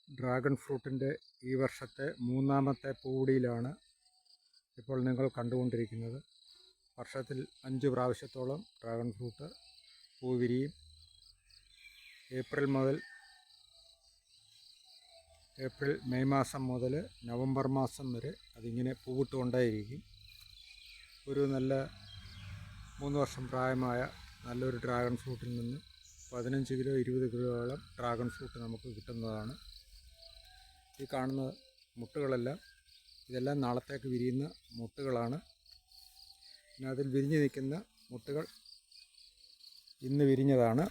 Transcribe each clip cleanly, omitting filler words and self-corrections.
Dragon ഫ്രൂട്ടിൻ്റെ ഈ വർഷത്തെ മൂന്നാമത്തെ പൂടിയിലാണ് ഇപ്പോൾ നിങ്ങൾ കണ്ടുകൊണ്ടിരിക്കുന്നത്. വർഷത്തിൽ 5 പ്രാവശ്യത്തോളം ഡ്രാഗൺ ഫ്രൂട്ട് പൂ വിരിയും. മെയ് മാസം മുതൽ നവംബർ മാസം വരെ അതിങ്ങനെ പൂവിട്ടുകൊണ്ടേയിരിക്കും. ഒരു നല്ല 3 വർഷം പ്രായമായ നല്ലൊരു ഡ്രാഗൺ ഫ്രൂട്ടിൽ നിന്ന് 15 കിലോ 20 കിലോയോളം ഡ്രാഗൺ ഫ്രൂട്ട് നമുക്ക് കിട്ടുന്നതാണ്. ഈ കാണുന്ന മുട്ടുകളെല്ലാം ഇതെല്ലാം നാളത്തേക്ക് വിരിയുന്ന മുട്ടുകളാണ്. പിന്നെ അതിൽ വിരിഞ്ഞ് നിൽക്കുന്ന മുട്ടുകൾ ഇന്ന് വിരിഞ്ഞതാണ്.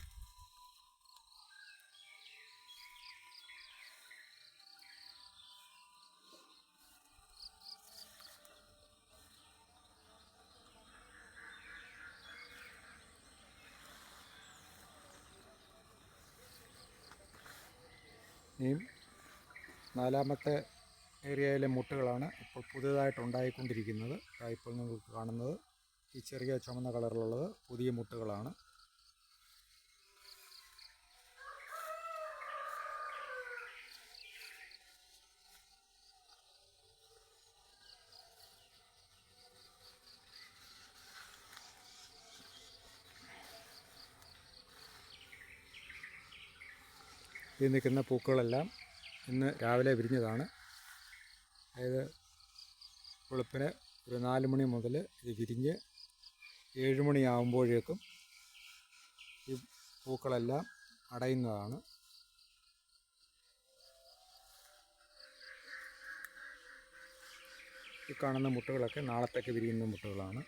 ഇനിയും 4ാമത്തെ ഏരിയയിലെ മുട്ടുകളാണ് ഇപ്പോൾ പുതിയതായിട്ട് ഉണ്ടായിക്കൊണ്ടിരിക്കുന്നത്. ഇപ്പോൾ നിങ്ങൾക്ക് കാണുന്നത് ഈ ചെറിയ ചുമന്ന കളറിലുള്ളത് പുതിയ മുട്ടുകളാണ്. ഈ നിൽക്കുന്ന പൂക്കളെല്ലാം ഇന്ന് രാവിലെ വിരിഞ്ഞതാണ്. അതായത് വെളുപ്പിന് ഒരു 4 മണി മുതൽ ഇത് വിരിഞ്ഞ് 7 മണിയാകുമ്പോഴേക്കും ഈ പൂക്കളെല്ലാം അടയുന്നതാണ്. ഈ കാണുന്ന മുട്ടുകളൊക്കെ നാളത്തേക്ക് വിരിയുന്ന മുട്ടുകളാണ്.